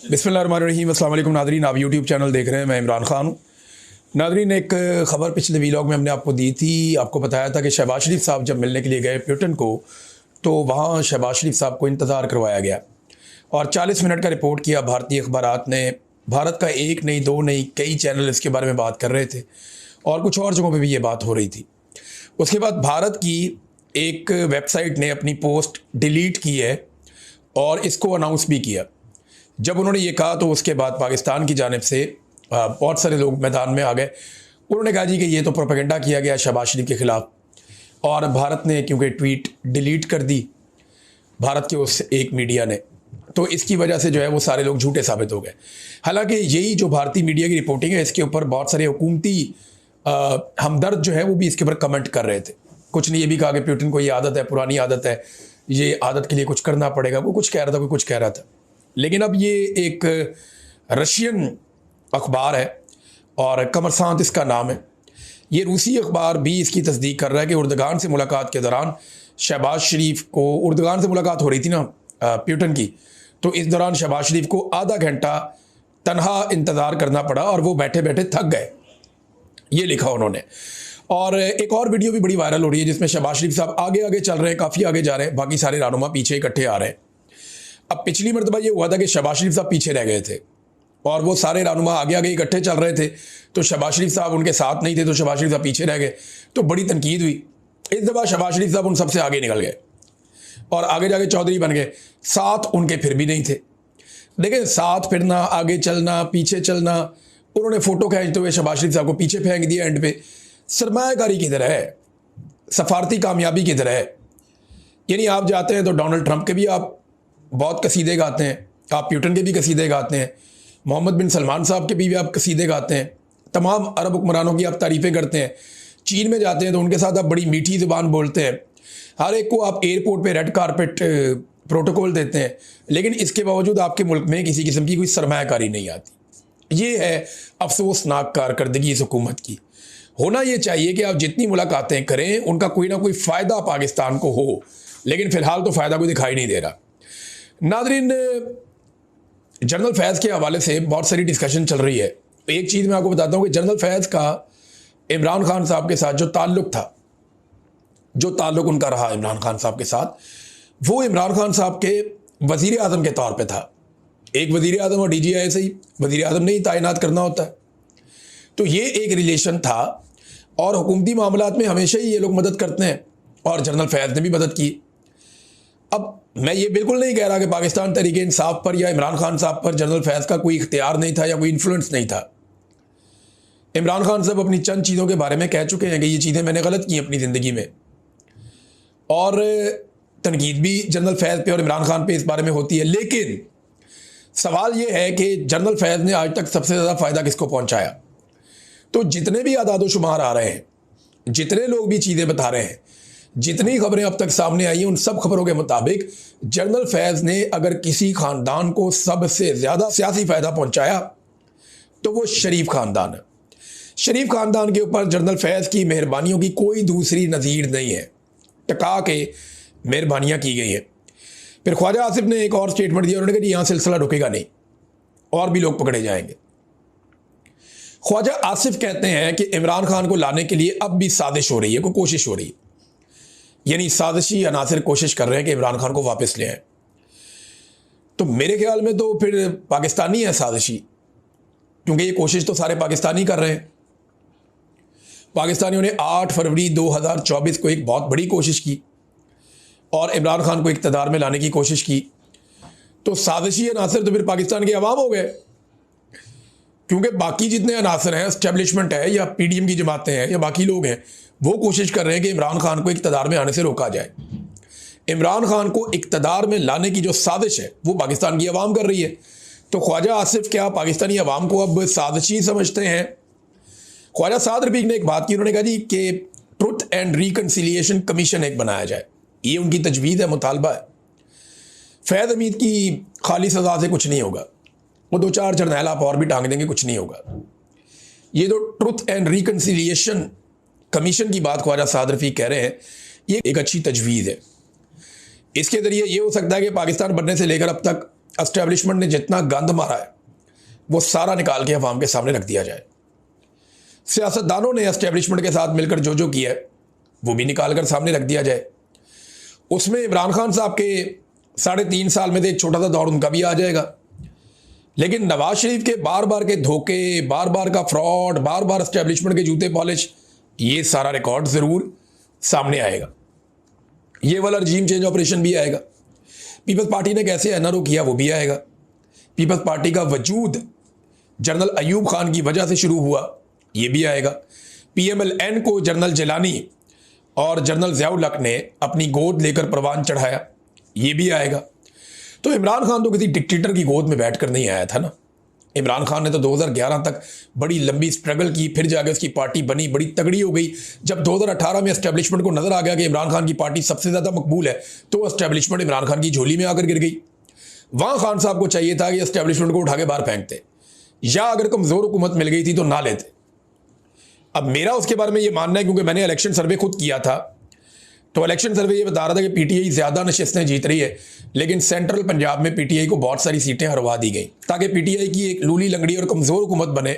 बिस्मिल्लाहिर्रहमानिर्रहीम। अस्सलाम वालेकुम नादरीन, आप यूट्यूब चैनल देख रहे हैं। मैं इमरान खान हूँ। नादरीन, एक ख़बर पिछले वीलॉग में हमने आपको दी थी। आपको बताया था कि शहबाज शरीफ साहब जब मिलने के लिए गए प्यूटन को, तो वहाँ शहबाज शरीफ साहब को इंतज़ार करवाया गया और 40 मिनट का रिपोर्ट किया। भारतीय अखबारात ने, भारत का एक नहीं दो नहीं कई चैनल इसके बारे में बात कर रहे थे और कुछ और जगहों पर भी ये बात हो रही थी। उसके बाद भारत की एक वेबसाइट ने अपनी पोस्ट डिलीट की है और इसको अनाउंस भी किया। जब उन्होंने ये कहा तो उसके बाद पाकिस्तान की जानिब से बहुत सारे लोग मैदान में आ गए। उन्होंने कहा जी कि ये तो प्रोपेगेंडा किया गया शहबाज शरीफ के ख़िलाफ़, और भारत ने क्योंकि ट्वीट डिलीट कर दी भारत के उस एक मीडिया ने, तो इसकी वजह से जो है वो सारे लोग झूठे साबित हो गए। हालांकि यही जो भारतीय मीडिया की रिपोर्टिंग है, इसके ऊपर बहुत सारे हुकूमती हमदर्द जो है वो भी इसके ऊपर कमेंट कर रहे थे। कुछ ने ये भी कहा कि प्यूटन को ये आदत है, पुरानी आदत है, ये आदत के लिए कुछ करना पड़ेगा। वो कुछ कह रहा था, कोई कुछ कह रहा था। लेकिन अब ये एक रशियन अखबार है और कमरसांत इसका नाम है। ये रूसी अखबार भी इसकी तस्दीक कर रहा है कि उर्दगान से मुलाकात के दौरान शहबाज शरीफ को, उर्दगान से मुलाकात हो रही थी ना प्यूटन की, तो इस दौरान शहबाज शरीफ को आधा घंटा तनहा इंतज़ार करना पड़ा और वो बैठे बैठे थक गए, ये लिखा उन्होंने। और एक और वीडियो भी बड़ी वायरल हो रही है जिसमें शहबाज शरीफ साहब आगे आगे चल रहे हैं, काफ़ी आगे जा रहे हैं, बाकी सारे रहनुमा पीछे इकट्ठे आ रहे हैं। अब पिछली मरतबा ये हुआ था कि शहबाज शरीफ साहब पीछे रह गए थे और वो सारे रहनुमा आगे आगे इकट्ठे चल रहे थे, तो शहबाज शरीफ साहब उनके साथ नहीं थे, तो शहबाज शरीफ साहब पीछे रह गए, तो बड़ी तनकीद हुई। इस दफ़ा शहबाज शरीफ साहब उन सबसे आगे निकल गए और आगे जाके चौधरी बन गए। साथ उनके फिर भी नहीं थे। देखें, साथ फिरना, आगे चलना, पीछे चलना, उन्होंने फ़ोटो खींचते हुए शहबाज शरीफ साहब को पीछे फेंक दिया एंड पे। सरमायाकारी की तरह है, सफारती कामयाबी की तरह है। यानी आप जाते हैं तो डोनाल्ड ट्रंप के भी आप बहुत कसीदे गाते हैं, आप प्यूटन के भी कसीदे गाते हैं, मोहम्मद बिन सलमान साहब के भी आप कसीदे गाते हैं, तमाम अरब हुक्मरानों की आप तारीफ़ें करते हैं। चीन में जाते हैं तो उनके साथ आप बड़ी मीठी ज़ुबान बोलते हैं, हर एक को आप एयरपोर्ट पे रेड कारपेट प्रोटोकॉल देते हैं, लेकिन इसके बावजूद आपके मुल्क में किसी किस्म की कोई सरमायाकारी नहीं आती। ये है अफसोसनाक कारकर्दगी इस हुकूमत की। होना ये चाहिए कि आप जितनी मुलाकातें करें उनका कोई ना कोई फ़ायदा पाकिस्तान को हो, लेकिन फ़िलहाल तो फ़ायदा कोई दिखाई नहीं दे रहा। नादरीन, जनरल फैज़ के हवाले से बहुत सारी डिस्कशन चल रही है। एक चीज़ मैं आपको बताता हूँ कि जनरल फैज़ का इमरान खान साहब के साथ जो ताल्लुक़ था, जो ताल्लुक़ उनका रहा इमरान खान साहब के साथ, वो इमरान खान साहब के वज़ीर आज़म के तौर पे था। एक वज़ीर आज़म और DGI से ही वज़ीर आज़म ने ही तैनात करना होता है, तो ये एक रिलेशन था और हुकूमती मामलात में हमेशा ही ये लोग मदद करते हैं और जनरल फैज़ ने भी मदद की। अब मैं ये बिल्कुल नहीं कह रहा कि पाकिस्तान तहरीक इंसाफ पर या इमरान खान साहब पर जनरल फैज़ का कोई इख्तियार नहीं था या कोई इन्फ्लुएंस नहीं था। इमरान खान साहब अपनी चंद चीज़ों के बारे में कह चुके हैं कि ये चीज़ें मैंने गलत की अपनी ज़िंदगी में, और तनकीद भी जनरल फैज़ पे और इमरान खान पे इस बारे में होती है। लेकिन सवाल ये है कि जनरल फैज़ ने आज तक सबसे ज़्यादा फ़ायदा किसको पहुँचाया? तो जितने भी आदाद शुमार आ रहे हैं, जितने लोग भी चीज़ें बता रहे हैं, जितनी खबरें अब तक सामने आई हैं, उन सब खबरों के मुताबिक जनरल फैज़ ने अगर किसी ख़ानदान को सबसे ज़्यादा सियासी फ़ायदा पहुंचाया तो वो शरीफ ख़ानदान है। शरीफ ख़ानदान के ऊपर जनरल फैज़ की मेहरबानियों की कोई दूसरी नज़ीर नहीं है। टका के मेहरबानियाँ की गई हैं। फिर ख्वाजा आसिफ ने एक और स्टेटमेंट दिया, उन्होंने कहा यहाँ सिलसिला रुकेगा नहीं, और भी लोग पकड़े जाएंगे। ख्वाजा आसिफ कहते हैं कि इमरान खान को लाने के लिए अब भी साजिश हो रही है, कोई कोशिश हो रही है, यानी साजिशी अनासर कोशिश कर रहे हैं कि इमरान खान को वापस ले आए। तो मेरे ख्याल में तो फिर पाकिस्तानी है साजिशी, क्योंकि ये कोशिश तो सारे पाकिस्तानी कर रहे हैं। पाकिस्तानियों ने 8 फरवरी 2024 को एक बहुत बड़ी कोशिश की और इमरान खान को इक़्तिदार में लाने की कोशिश की, तो साजिशी अनासर तो फिर पाकिस्तान के अवाम हो गए, क्योंकि बाकी जितने अनासर हैं, एस्टेब्लिशमेंट है या PDM की जमातें हैं या बाकी लोग हैं, वो कोशिश कर रहे हैं कि इमरान खान को इक़्तिदार में आने से रोका जाए। इमरान खान को इक़्तिदार में लाने की जो साजिश है वो पाकिस्तान की अवाम कर रही है। तो ख्वाजा आसिफ क्या पाकिस्तानी अवाम को अब साजिशी समझते हैं? ख्वाजा साद रफीक ने एक बात की, उन्होंने कहा जी कि ट्रुथ एंड रिकन्सिलिएशन कमीशन एक बनाया जाए, ये उनकी तजवीज़ है, मुतालबा है। फैज़ हमीद की खाली सज़ा से कुछ नहीं होगा, वो 2-4 जर्नैल आप और भी टांग देंगे, कुछ नहीं होगा। ये जो ट्रुथ एंड रिकन्सिलिएशन कमीशन की बात ख्वाजा साद रफीक कह रहे हैं, ये एक अच्छी तजवीज़ है। इसके ज़रिए ये हो सकता है कि पाकिस्तान बनने से लेकर अब तक एस्टेब्लिशमेंट ने जितना गंद मारा है वो सारा निकाल के अवाम के सामने रख दिया जाए। सियासतदानों ने एस्टेब्लिशमेंट के साथ मिलकर जो किया है वो भी निकाल कर सामने रख दिया जाए। उसमें इमरान खान साहब के 3.5 साल में तो एक छोटा सा दौर उनका भी आ जाएगा, लेकिन नवाज शरीफ के बार बार के धोखे, बार बार का फ्रॉड, बार बार एस्टेब्लिशमेंट के जूते पॉलिश, ये सारा रिकॉर्ड ज़रूर सामने आएगा। ये वाला रजीम चेंज ऑपरेशन भी आएगा। पीपल्स पार्टी ने कैसे एनआरओ किया वो भी आएगा। पीपल्स पार्टी का वजूद जनरल अयूब खान की वजह से शुरू हुआ, ये भी आएगा। पीएमएलएन को जनरल जिलानी और जनरल ज़ियाउल हक ने अपनी गोद लेकर परवान चढ़ाया, ये भी आएगा। तो इमरान खान तो किसी डिक्टेटर की गोद में बैठकर नहीं आया था ना। इमरान खान ने तो 2011 तक बड़ी लंबी स्ट्रगल की, फिर जाकर उसकी पार्टी बनी, बड़ी तगड़ी हो गई। जब 2018 में एस्टेब्लिशमेंट को नजर आ गया कि इमरान खान की पार्टी सबसे ज़्यादा मकबूल है, तो एस्टेब्लिशमेंट इमरान खान की झोली में आकर गिर गई। वहाँ खान साहब को चाहिए था कि एस्टेब्लिशमेंट को उठा के बाहर फेंकते, या अगर कमज़ोर हुकूमत मिल गई थी तो ना लेते। अब मेरा उसके बारे में ये मानना है, क्योंकि मैंने इलेक्शन सर्वे खुद किया था, तो इलेक्शन सर्वे ये बता रहा था कि पीटीआई ज़्यादा नशिस्तें जीत रही है, लेकिन सेंट्रल पंजाब में पीटीआई को बहुत सारी सीटें हरवा दी गई, ताकि पीटीआई की एक लूली लंगड़ी और कमज़ोर हुकूमत बने,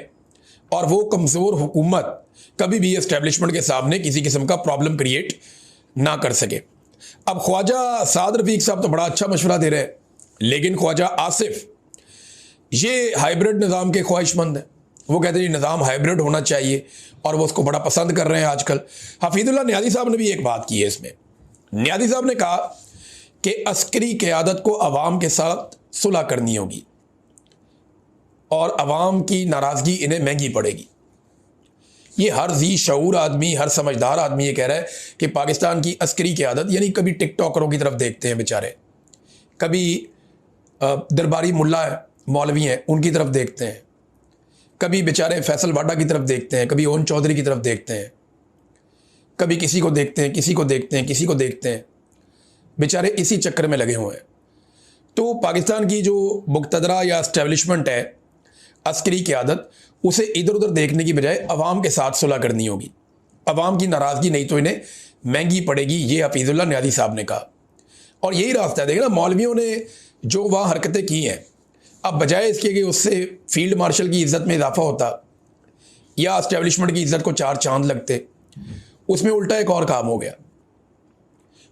और वो कमज़ोर हुकूमत कभी भी एस्टेब्लिशमेंट के सामने किसी किस्म का प्रॉब्लम क्रिएट ना कर सके। अब ख्वाजा साद रफीक साहब तो बड़ा अच्छा मशवरा दे रहे हैं, लेकिन ख्वाजा आसिफ ये हाइब्रिड निज़ाम के ख्वाहिशमंद हैं। वो कहते हैं निज़ाम हाइब्रिड होना चाहिए, और वो उसको बड़ा पसंद कर रहे हैं आजकल। हफीजुल्लाह नियाज़ी साहब ने भी एक बात की है इसमें। नियाज़ी साहब ने कहा कि अस्करी क़यादत को अवाम के साथ सुलह करनी होगी और अवाम की नाराज़गी इन्हें महंगी पड़ेगी। ये हर जी शऊर आदमी, हर समझदार आदमी ये कह रहा है कि पाकिस्तान की अस्करी क़यादत, यानी कभी टिकटॉकरों की तरफ देखते हैं बेचारे, कभी दरबारी मुल्ला मौलवी हैं उनकी तरफ देखते हैं, कभी बेचारे फैसल वाडा की तरफ देखते हैं, कभी ओन चौधरी की तरफ देखते हैं, कभी किसी को देखते हैं, किसी को देखते हैं, किसी को देखते हैं, बेचारे इसी चक्कर में लगे हुए हैं। तो पाकिस्तान की जो मुक़तदरा या एस्टेब्लिशमेंट है अस्करी क़यादत, उसे इधर उधर देखने की बजाय अवाम के साथ सुलह करनी होगी। अवाम की नाराज़गी नहीं तो इन्हें महंगी पड़ेगी, ये हफीजुल्लाह नियाज़ी साहब ने कहा। और यही रास्ता है। देखना मौलवियों ने जो वहाँ हरकतें की हैं, अब बजाय इसके कि उससे फील्ड मार्शल की इज़्ज़त में इजाफा होता या एस्टेब्लिशमेंट की इज़्ज़त को 4 चांद लगते, उसमें उल्टा एक और काम हो गया।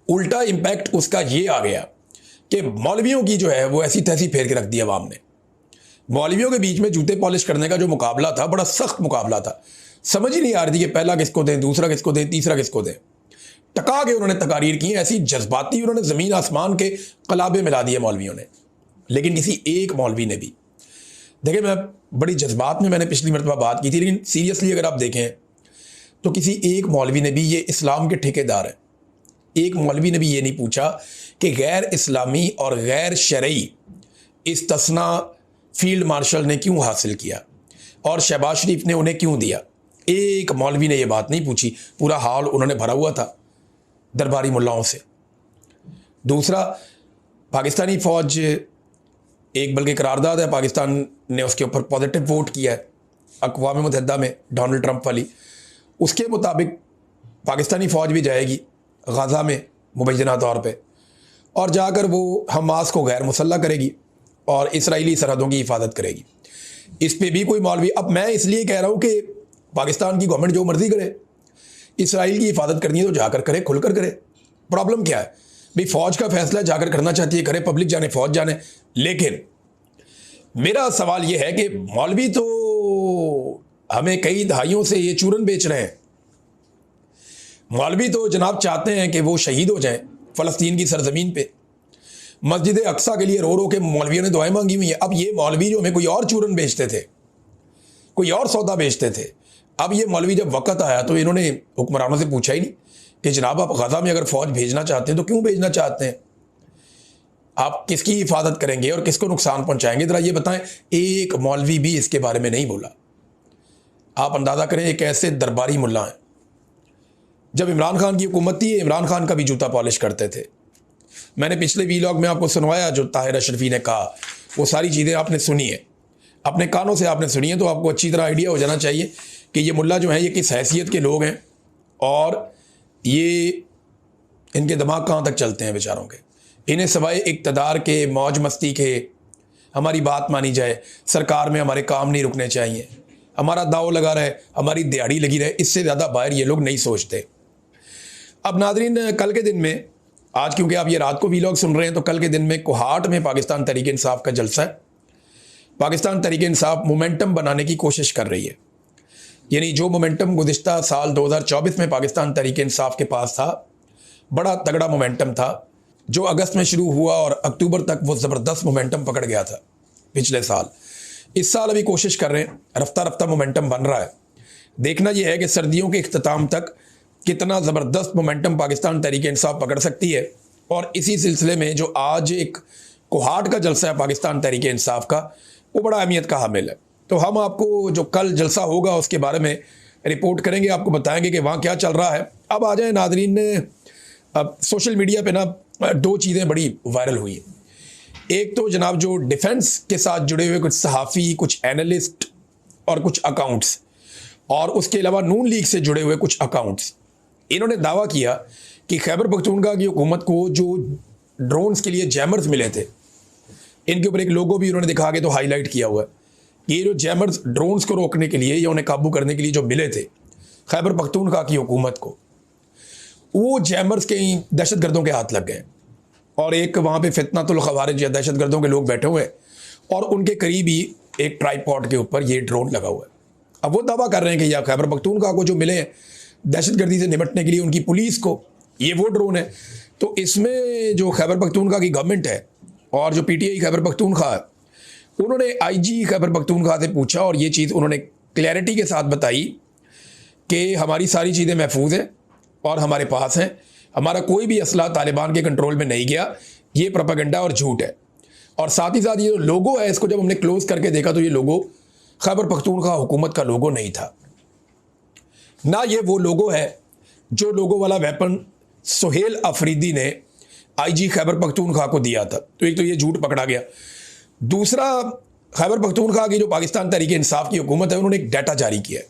उल्टा इम्पैक्ट उसका ये आ गया कि मौलवियों की जो है वो ऐसी तैसी फेर के रख दी अवाम ने। मौलवियों के बीच में जूते पॉलिश करने का जो मुकाबला था, बड़ा सख्त मुकाबला था। समझ ही नहीं आ रही थी कि पहला किसको दें, दूसरा किसको दें, तीसरा किसको दें। टका के उन्होंने तकारीर की, ऐसी जज्बाती उन्होंने ज़मीन आसमान के कलाबे मिला दिए मौलवियों ने। लेकिन किसी एक मौलवी ने भी, देखिए मैं बड़ी जज्बात में मैंने पिछली मरतबा बात की थी, लेकिन सीरियसली अगर आप देखें तो किसी एक मौलवी ने भी, ये इस्लाम के ठेकेदार हैं, एक मौलवी ने भी ये नहीं पूछा कि गैर इस्लामी और गैर शरई इस्तिस्ना फील्ड मार्शल ने क्यों हासिल किया और शहबाज शरीफ ने उन्हें क्यों दिया। एक मौलवी ने ये बात नहीं पूछी। पूरा हाल उन्होंने भरा हुआ था दरबारी मुल्लाओं से। दूसरा, पाकिस्तानी फ़ौज एक बल्कि करारदाद है, पाकिस्तान ने उसके ऊपर पॉजिटिव वोट किया है अक़वाम मुत्तहिदा में, डोनाल्ड ट्रंप वाली। उसके मुताबिक पाकिस्तानी फ़ौज भी जाएगी गाज़ा में मुबैना तौर पे, और जाकर वो हमास को गैर मुसल्लह करेगी और इसराइली सरहदों की हिफाजत करेगी। इस पे भी कोई मौलवी, अब मैं इसलिए कह रहा हूँ कि पाकिस्तान की गवर्नमेंट जो मर्ज़ी करे, इसराइल की हिफाजत करनी है तो जाकर करे, खुलकर करे। प्रॉब्लम क्या है भाई, फ़ौज का फैसला जाकर करना चाहती है करे, पब्लिक जाने, फ़ौज जाने। लेकिन मेरा सवाल यह है कि मौलवी तो हमें कई दहाइयों से ये चूरन बेच रहे हैं। मौलवी तो जनाब चाहते हैं कि वो शहीद हो जाएं फ़लस्तीन की सरजमीन पे। मस्जिद अक्सा के लिए रो रो के मौलवियों ने दुआएं मांगी हुई हैं। अब ये मौलवी जो हमें कोई और चूरन बेचते थे, कोई और सौदा बेचते थे, अब ये मौलवी जब वक़्त आया तो इन्होंने हुक्मरानों से पूछा ही नहीं कि जनाब आप गज़ा में अगर फ़ौज भेजना चाहते हैं तो क्यों भेजना चाहते हैं, आप किसकी हिफाजत करेंगे और किसको नुकसान पहुंचाएंगे, ज़रा ये बताएं। एक मौलवी भी इसके बारे में नहीं बोला। आप अंदाज़ा करें एक ऐसे दरबारी मुल्ला हैं। जब इमरान खान की हुकूमत थी, इमरान खान का भी जूता पॉलिश करते थे। मैंने पिछले वीलॉग में आपको सुनवाया, जो ताहिर अशरफी ने कहा, वो सारी चीज़ें आपने सुनी है, अपने कानों से आपने सुनी है, तो आपको अच्छी तरह आइडिया हो जाना चाहिए कि ये मुल्ला जो हैं ये किस हैसियत के लोग हैं और ये इनके दिमाग कहाँ तक चलते हैं बेचारों के। इन्हें सवाए इक़्तिदार के, मौज मस्ती के हमारी बात मानी जाए, सरकार में हमारे काम नहीं रुकने चाहिए, हमारा दाव लगा रहे, हमारी दिहाड़ी लगी रहे, इससे ज़्यादा बाहर ये लोग नहीं सोचते। अब नादरीन, कल के दिन में, आज क्योंकि आप ये रात को वीलॉग सुन रहे हैं, तो कल के दिन में कोहाट में पाकिस्तान तहरीक इंसाफ का जलसा है। पाकिस्तान तहरीक इंसाफ मोमेंटम बनाने की कोशिश कर रही है। यानी जो मोमेंटम गुज़िश्ता साल 2024 में पाकिस्तान तहरीक इंसाफ के पास था, बड़ा तगड़ा मोमेंटम था, जो अगस्त में शुरू हुआ और अक्टूबर तक वो ज़बरदस्त मोमेंटम पकड़ गया था पिछले साल। इस साल अभी कोशिश कर रहे हैं, रफ्ता रफ्ता मोमेंटम बन रहा है। देखना यह है कि सर्दियों के इख्तिताम तक कितना ज़बरदस्त मोमेंटम पाकिस्तान तहरीक इंसाफ पकड़ सकती है। और इसी सिलसिले में जो आज एक कोहाट का जलसा है पाकिस्तान तहरीक इंसाफ का, वो बड़ा अहमियत का हामिल है। तो हम आपको जो कल जलसा होगा उसके बारे में रिपोर्ट करेंगे, आपको बताएंगे कि वहाँ क्या चल रहा है। अब आ जाए नादरीन, अब सोशल मीडिया पे ना दो चीज़ें बड़ी वायरल हुई हैं। एक तो जनाब जो डिफेंस के साथ जुड़े हुए कुछ सहाफ़ी, कुछ एनालिस्ट और कुछ अकाउंट्स, और उसके अलावा नून लीग से जुड़े हुए कुछ अकाउंट्स, इन्होंने दावा किया कि खैबर पख्तूनख्वा की हुकूमत को जो ड्रोन्स के लिए जैमर्स मिले थे, इनके ऊपर एक लोगो भी उन्होंने दिखा के तो हाईलाइट किया हुआ है। ये जो जैमर्स ड्रोन्स को रोकने के लिए या उन्हें काबू करने के लिए जो मिले थे खैबर पख्तूनख्वा की हुकूमत को, वो जैमर्स कई दहशतगर्दों के हाथ लग गए और एक वहाँ पे फितनातुल खवारिज या दहशतगर्दों के लोग बैठे हुए हैं और उनके करीब ही एक ट्राइपॉड के ऊपर ये ड्रोन लगा हुआ है। अब वो दावा कर रहे हैं कि या खैबर पख्तूनख्वा को जो मिले हैं दहशतगर्दी से निपटने के लिए उनकी पुलिस को, ये वो ड्रोन है। तो इसमें जो खैबर पख्तूनख्वा की गवर्नमेंट है और जो पीटीआई खैबर पख्तूनख्वा है, उन्होंने आईजी खैबर पख्तूनख्वा से पूछा और ये चीज़ उन्होंने क्लैरिटी के साथ बताई कि हमारी सारी चीज़ें महफूज हैं और हमारे पास हैं, हमारा कोई भी असला तालिबान के कंट्रोल में नहीं गया, ये प्रोपेगेंडा और झूठ है। और साथ ही साथ ये जो लोगो है, इसको जब हमने क्लोज करके देखा तो ये लोगो खैबर पख्तूनख्वा हुकूमत का लोगो नहीं था, ना ये वो लोगो है जो लोगो वाला वेपन सुहेल अफरीदी ने आईजी खैबर पख्तूनख्वा को दिया था। तो एक तो ये झूठ पकड़ा गया। दूसरा, खैबर पख्तूनख्वा की जो पाकिस्तान तहरीक इंसाफ की हुकूमत है, उन्होंने एक डाटा जारी किया है।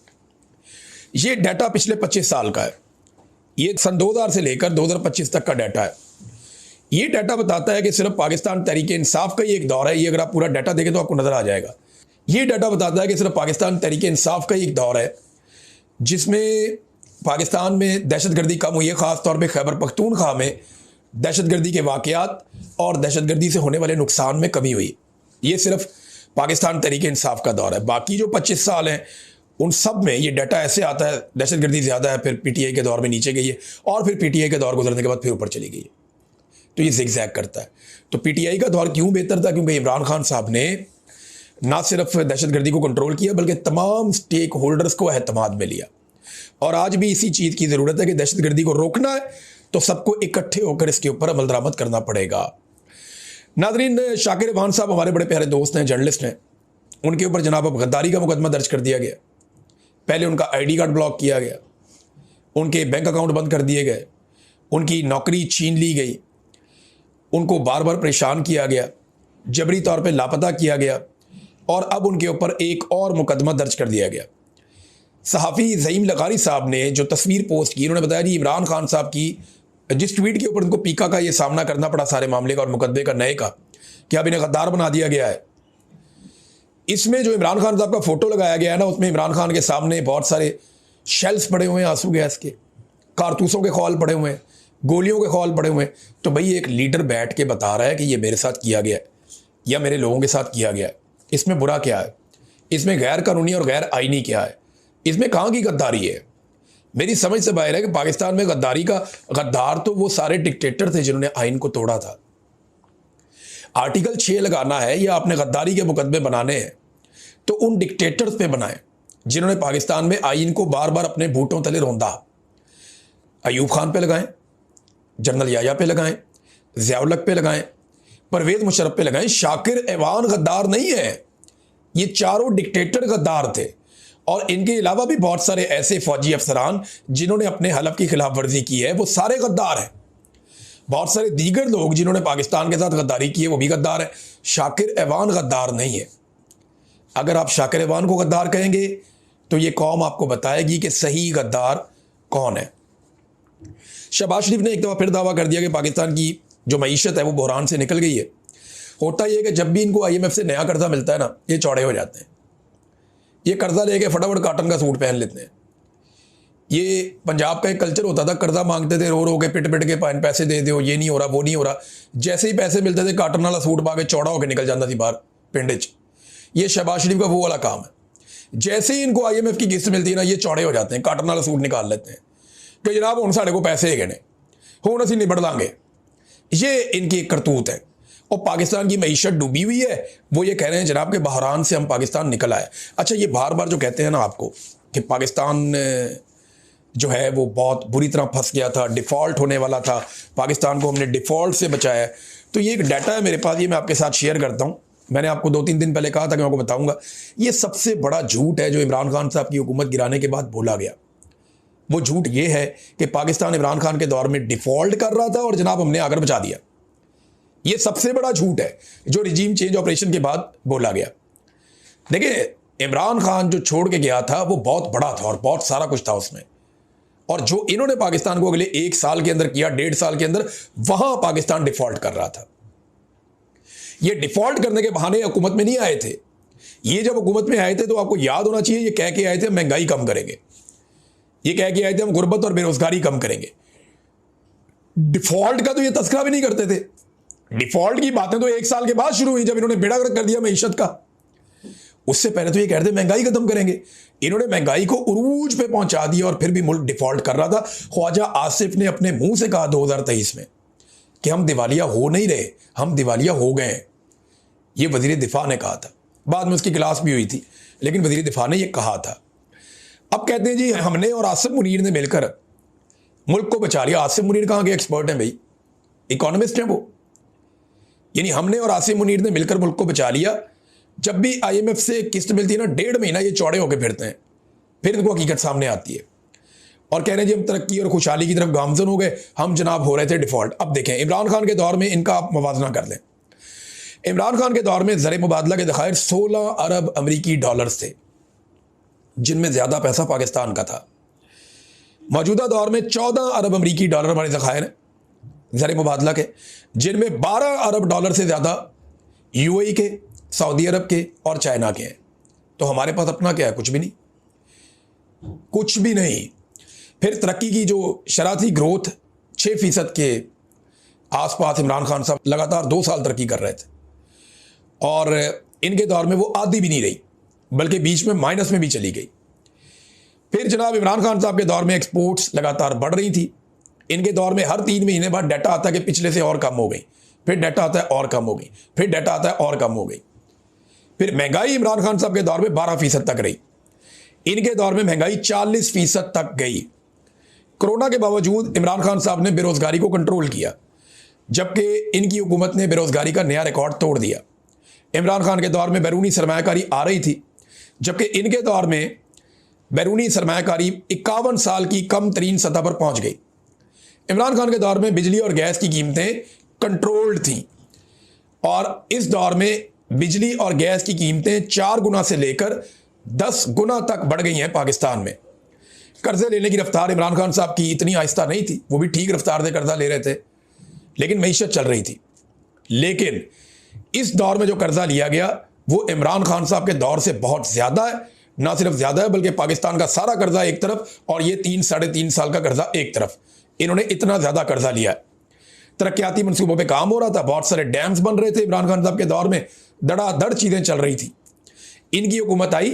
ये डाटा पिछले 25 साल का है, ये सन 2000 से लेकर 2025 तक का डाटा है। ये डाटा बताता है कि सिर्फ पाकिस्तान तहरीक इंसाफ का ही एक दौर है, ये अगर आप पूरा डाटा देखें तो आपको नजर आ जाएगा। ये डाटा बताता है कि सिर्फ पाकिस्तान तहरीक इंसाफ का ही एक दौर है जिसमें पाकिस्तान में दहशतगर्दी कम हुई है, ख़ास तौर पे खैबर पख्तूनख्वा में दहशतगर्दी के वाक़यात और दहशतगर्दी से होने वाले नुकसान में कमी हुई। ये सिर्फ पाकिस्तान तहरीक इंसाफ का दौर है। बाकी जो 25 साल हैं उन सब में ये डाटा ऐसे आता है, दहशतगर्दी ज़्यादा है, फिर पीटीआई के दौर में नीचे गई है और फिर पीटीआई का दौर गुजरने के बाद फिर ऊपर चली गई है। तो ये ज़िगज़ैग करता है। तो पीटीआई का दौर क्यों बेहतर था? क्योंकि इमरान खान साहब ने ना सिर्फ दहशतगर्दी को कंट्रोल किया बल्कि तमाम स्टेक होल्डर्स को एतमाद में लिया। और आज भी इसी चीज़ की ज़रूरत है कि दहशतगर्दी को रोकना है तो सबको इकट्ठे होकर इसके ऊपर अमल दरामद करना पड़ेगा। नादरीन, शाकिर अवान साहब हमारे बड़े प्यारे दोस्त हैं, जर्नलिस्ट हैं, उनके ऊपर जनाब अब गद्दारी का मुकदमा दर्ज कर दिया गया। पहले उनका आईडी कार्ड ब्लॉक किया गया, उनके बैंक अकाउंट बंद कर दिए गए, उनकी नौकरी छीन ली गई, उनको बार बार परेशान किया गया, जबरी तौर पे लापता किया गया और अब उनके ऊपर एक और मुकदमा दर्ज कर दिया गया। सहाफ़ी ज़ईम लगारी साहब ने जो तस्वीर पोस्ट की, उन्होंने बताया जी इमरान खान साहब की जिस ट्वीट के ऊपर उनको पीका का ये सामना करना पड़ा सारे मामले का और मुकदमे का नए का, कि अब इन्हें गद्दार बना दिया गया है। इसमें जो इमरान खान साहब का फ़ोटो लगाया गया है ना, उसमें इमरान खान के सामने बहुत सारे शेल्स पड़े हुए हैं आंसू गैस के, कारतूसों के खौल पड़े हुए हैं, गोलियों के खौल पड़े हुए हैं। तो भाई एक लीडर बैठ के बता रहा है कि ये मेरे साथ किया गया है या मेरे लोगों के साथ किया गया है, इसमें बुरा क्या है? इसमें गैर कानूनी और गैर आईनी क्या है? इसमें कहाँ की गद्दारी है? मेरी समझ से बाहर है कि पाकिस्तान में गद्दारी का गद्दार तो वो सारे डिक्टेटर थे जिन्होंने आइन को तोड़ा था। आर्टिकल 6 लगाना है या आपने गद्दारी के मुकदमे बनाने हैं तो उन डिक्टेटर्स पे बनाएं जिन्होंने पाकिस्तान में आइन को बार बार अपने बूटों तले रौंदा। अयूब खान पे लगाएं, जनरल याया पे लगाएं, ज़िया-उल हक पे लगाएं, परवेज़ मुशर्रफ पे लगाएं। शाकिर अवान गद्दार नहीं है, ये चारों डिक्टेटर गद्दार थे और इनके अलावा भी बहुत सारे ऐसे फौजी अफसरान जिन्होंने अपने हलफ की खिलाफ वर्जी की है, वो सारे गद्दार हैं। बहुत सारे दीगर लोग जिन्होंने पाकिस्तान के साथ गद्दारी की है वो भी गद्दार है। शाकिर अवान गद्दार नहीं है। अगर आप शाकिर अवान को गद्दार कहेंगे तो ये कौम आपको बताएगी कि सही गद्दार कौन है। शहबाज शरीफ ने एक दफ़ा फिर दावा कर दिया कि पाकिस्तान की जो मईशत है वो बहरान से निकल गई है होता ये है कि जब भी इनको IMF से नया कर्जा मिलता है ना, ये चौड़े हो जाते हैं। ये कर्जा लेके फटाफट कॉटन का सूट पहन लेते हैं। ये पंजाब का एक कल्चर होता था, कर्जा मांगते थे रो रो के, पिट पिट के, पैसे दे दो, ये नहीं हो रहा, वो नहीं हो रहा। जैसे ही पैसे मिलते थे कॉटन वाला सूट पा के चौड़ा होकर निकल जाता थी बाहर पिंड च। ये शहबाज शरीफ का वो वाला काम है। जैसे ही इनको IMF की किस्त मिलती है ना, ये चौड़े हो जाते हैं, कॉटन वाला सूट निकाल लेते हैं कि जनाब हुण साढ़े को पैसे है ने, हुण असीं निबड़ लांगे। ये इनकी एक करतूत है। और पाकिस्तान की मईशत डूबी हुई है, वो ये कह रहे हैं जनाब के बहरान से हम पाकिस्तान निकल आए। अच्छा, ये बार बार जो कहते हैं ना आपको कि पाकिस्तान जो है वो बहुत बुरी तरह फंस गया था, डिफ़ॉल्ट होने वाला था, पाकिस्तान को हमने डिफ़ॉल्ट से बचाया, तो ये एक डाटा है मेरे पास, ये मैं आपके साथ शेयर करता हूँ। मैंने आपको 2-3 दिन पहले कहा था कि मैं आपको बताऊंगा। ये सबसे बड़ा झूठ है जो इमरान खान साहब की हुकूमत गिराने के बाद बोला गया। वो झूठ ये है कि पाकिस्तान इमरान खान के दौर में डिफ़ॉल्ट कर रहा था और जनाब हमने आकर बचा दिया। ये सबसे बड़ा झूठ है जो रिजीम चेंज ऑपरेशन के बाद बोला गया। देखिए, इमरान खान जो छोड़ के गया था वो बहुत बड़ा था और बहुत सारा कुछ था उसमें, और जो इन्होंने पाकिस्तान को अगले 1 साल के अंदर किया, 1.5 साल के अंदर, वहां पाकिस्तान डिफ़ॉल्ट कर रहा था। ये डिफ़ॉल्ट करने के बहाने हुकूमत में नहीं आए थे। ये जब हुकूमत में आए थे तो आपको याद होना चाहिए, ये कह के आए थे महंगाई कम करेंगे, ये कह के आए थे हम गुर्बत और बेरोजगारी कम करेंगे। डिफ़ॉल्ट का तो ये तस्करा भी नहीं करते थे। डिफ़ॉल्ट की बातें तो 1 साल के बाद शुरू हुई जब इन्होंने बेड़ा गर्क कर दिया मईशत का। उससे पहले तो ये कह रहे थे महंगाई खत्म करेंगे। इन्होंने महंगाई को उरूज पे पहुंचा दिया और फिर भी मुल्क डिफ़ॉल्ट कर रहा था। ख्वाजा आसिफ ने अपने मुंह से कहा 2023 में कि हम दिवालिया हो नहीं रहे, हम दिवालिया हो गए हैं। ये वज़ीर दिफा ने कहा था, बाद में उसकी क्लास भी हुई थी, लेकिन वज़ीर दिफा ने यह कहा था। अब कहते हैं जी हमने और आसिफ मुनीर ने मिलकर मुल्क को बचा लिया। आसिफ मुनीर कहाँ के एक्सपर्ट हैं भाई, इकोनॉमिस्ट हैं वो। यानी हमने और आसिफ मुनीर ने मिलकर मुल्क को बचा लिया। जब भी IMF से किस्त मिलती है ना, 1.5 महीना ये चौड़े होकर फिरते हैं, फिर इनको हकीकत सामने आती है और कह रहे हैं जी हम तरक्की और खुशहाली की तरफ गामजन हो गए, हम जनाब हो रहे थे डिफ़ॉल्ट। अब देखें, इमरान खान के दौर में इनका आप मवाजना कर लें। इमरान खान के दौर में ज़र मुबादला के ज़खायर 16 अरब अमरीकी डॉलर्स थे, जिनमें ज़्यादा पैसा पाकिस्तान का था। मौजूदा दौर में 14 अरब अमरीकी डॉलर हमारे ज़खायर हैं ज़र मुबादला के, जिनमें 12 अरब डॉलर से ज़्यादा UAE के, सऊदी अरब के और चाइना के हैं। तो हमारे पास अपना क्या है? कुछ भी नहीं, कुछ भी नहीं। फिर तरक्की की जो शरह थी, ग्रोथ 6% के आसपास इमरान खान साहब लगातार 2 साल तरक्की कर रहे थे, और इनके दौर में वो आधी भी नहीं रही, बल्कि बीच में माइनस में भी चली गई। फिर जनाब इमरान खान साहब के दौर में एक्सपोर्ट्स लगातार बढ़ रही थी। इनके दौर में हर 3 महीने बाद डाटा आता है कि पिछले से और कम हो गई, फिर डाटा आता है और कम हो गई, फिर डाटा आता है और कम हो गई। फिर महंगाई इमरान खान साहब के दौर में 12% तक रही, इनके दौर में महंगाई 40% तक गई। कोरोना के बावजूद इमरान खान साहब ने बेरोजगारी को कंट्रोल किया, जबकि इनकी हुकूमत ने बेरोजगारी का नया रिकॉर्ड तोड़ दिया। इमरान खान के दौर में बैरूनी सरमायाकारी आ रही थी, जबकि इनके दौर में बैरूनी सरमायाकारी 51 साल की कम तरीन सतह पर पहुंच गई। इमरान खान के दौर में बिजली और गैस की कीमतें कंट्रोल्ड थीं, और इस दौर में बिजली और गैस की कीमतें 4 गुना से लेकर 10 गुना तक बढ़ गई हैं पाकिस्तान में। कर्जे लेने की रफ्तार इमरान खान साहब की इतनी आहिस्ता नहीं थी, वो भी ठीक रफ्तार से कर्जा ले रहे थे, लेकिन मईशत चल रही थी। लेकिन इस दौर में जो कर्जा लिया गया वो इमरान खान साहब के दौर से बहुत ज़्यादा है। ना सिर्फ ज़्यादा है, बल्कि पाकिस्तान का सारा कर्जा एक तरफ और ये 3-3.5 साल का कर्जा एक तरफ, इन्होंने इतना ज़्यादा कर्जा लिया है। तरक्याती मनसूबों पे काम हो रहा था, बहुत सारे डैम्स बन रहे थे इमरान खान साहब के दौर में, धड़ाधड़ चीज़ें चल रही थी। इनकी हुकूमत आई,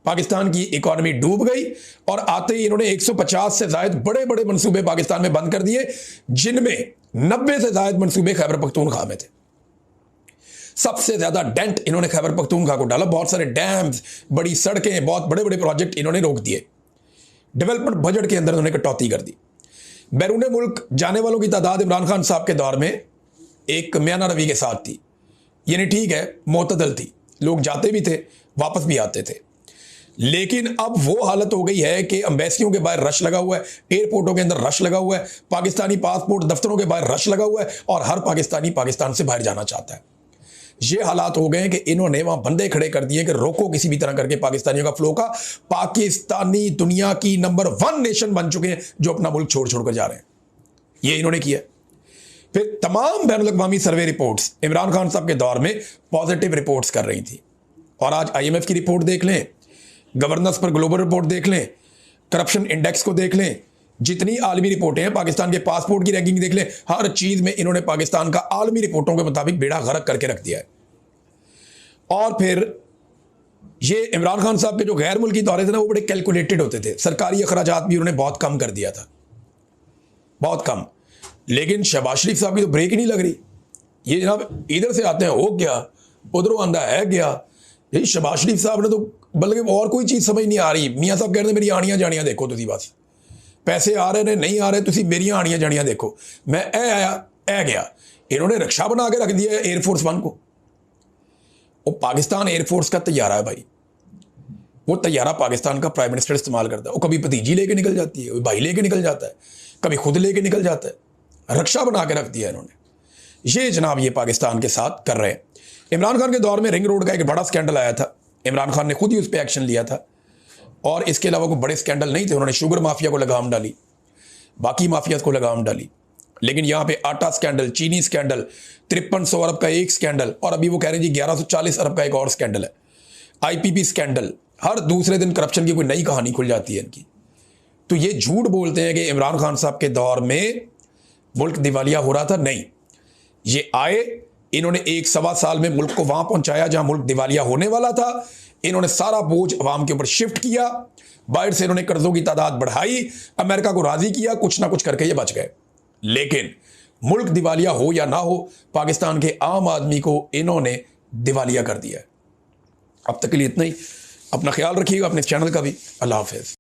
पाकिस्तान की इकॉनमी डूब गई, और आते ही इन्होंने 150 से ज़ायद बड़े बड़े मनसूबे पाकिस्तान में बंद कर दिए, जिनमें 90 से ज़ायद मनसूबे खैबर पख्तूनख्वा में थे। सबसे ज़्यादा डेंट इन्होंने खैबर पख्तूनख्वा को डाला। बहुत सारे डैम्स, बड़ी सड़कें, बहुत बड़े बड़े प्रोजेक्ट इन्होंने रोक दिए। डेवलपमेंट बजट के अंदर उन्होंने कटौती कर दी। बैरून मुल्क जाने वालों की तादाद इमरान खान साहब के दौर में एक म्याना रवि के साथ थी, यानी ठीक है, मोतदल थी, लोग जाते भी थे, वापस भी आते थे। लेकिन अब वो हालत हो गई है कि एम्बेसियों के बाहर रश लगा हुआ है, एयरपोर्टों के अंदर रश लगा हुआ है, पाकिस्तानी पासपोर्ट दफ्तरों के बाहर रश लगा हुआ है, और हर पाकिस्तानी पाकिस्तान से बाहर जाना चाहता है। ये हालात हो गए हैं कि इन्होंने वहां बंदे खड़े कर दिए कि रोको किसी भी तरह करके पाकिस्तानियों का फ्लो का। पाकिस्तानी दुनिया की नंबर 1 नेशन बन चुके हैं जो अपना मुल्क छोड़ छोड़ कर जा रहे हैं। ये इन्होंने किया। फिर तमाम बैनुल-अक़वामी सर्वे रिपोर्ट्स इमरान खान साहब के दौर में पॉजिटिव रिपोर्ट्स कर रही थी। और आज IMF की रिपोर्ट देख लें, गवर्नेंस पर ग्लोबल रिपोर्ट देख लें, करप्शन इंडेक्स को देख लें, जितनी आलमी रिपोर्टें हैं, पाकिस्तान के पासपोर्ट की रैंकिंग देख लें, हर चीज़ में इन्होंने पाकिस्तान का आलमी रिपोर्टों के मुताबिक बेड़ा गर्क करके रख दिया है। और फिर ये इमरान खान साहब के जो गैर मुल्की दौरे थे ना, वो बड़े कैलकुलेटेड होते थे। सरकारी अखराजात भी उन्होंने बहुत कम कर दिया था, बहुत कम। लेकिन शहबाज शरीफ साहब की तो ब्रेक ही नहीं लग रही। ये जनाब इधर से आते हैं हो गया, उधरों आंदा है गया। यही शहबाज शरीफ साहब ने तो बल्कि और कोई चीज़ समझ नहीं आ रही। मियाँ साहब कह रहे हैं मेरी आनियाँ जानियाँ देखो, तुसी बस पैसे आ रहे ने नहीं आ रहे, तुसी मेरी आनियाँ जानियाँ देखो। मैं ए आया ए गया। इन्होंने रक्षा बना के रख दिया है एयरफोर्स वन को। वो पाकिस्तान एयरफोर्स का तैयारा है भाई। वो तैयारा पाकिस्तान का प्राइम मिनिस्टर इस्तेमाल करता है। वो कभी भतीजी लेके निकल जाती है, भाई लेके निकल जाता है, कभी खुद लेके निकल जाता है। रक्षा बना के रख दिया इन्होंने। ये जनाब ये पाकिस्तान के साथ कर रहे हैं। इमरान खान के दौर में रिंग रोड का एक बड़ा स्कैंडल आया था। इमरान खान ने खुद ही उस पर एक्शन लिया था। और इसके अलावा कोई बड़े स्कैंडल नहीं थे। उन्होंने शुगर माफिया को लगाम डाली, बाकी माफिया को लगाम डाली। लेकिन यहाँ पे आटा स्कैंडल, चीनी स्कैंडल, 5300 अरब का एक स्कैंडल, और अभी वो कह रहे हैं जी 1140 अरब का एक और स्कैंडल है। IPP स्कैंडल, हर दूसरे दिन करप्शन की कोई नई कहानी खुल जाती है इनकी। तो ये झूठ बोलते हैं कि इमरान खान साहब के दौर में मुल्क दिवालिया हो रहा था। नहीं, ये आए, इन्होंने 1-1.25 साल में मुल्क को वहां पहुंचाया जहां मुल्क दिवालिया होने वाला था। इन्होंने सारा बोझ अवाम के ऊपर शिफ्ट किया। बाहर से इन्होंने कर्जों की तादाद बढ़ाई, अमेरिका को राजी किया, कुछ ना कुछ करके ये बच गए। लेकिन मुल्क दिवालिया हो या ना हो, पाकिस्तान के आम आदमी को इन्होंने दिवालिया कर दिया है। अब तक के लिए इतना ही। अपना ख्याल रखिएगा, अपने चैनल का भी। अल्लाह हाफिज़।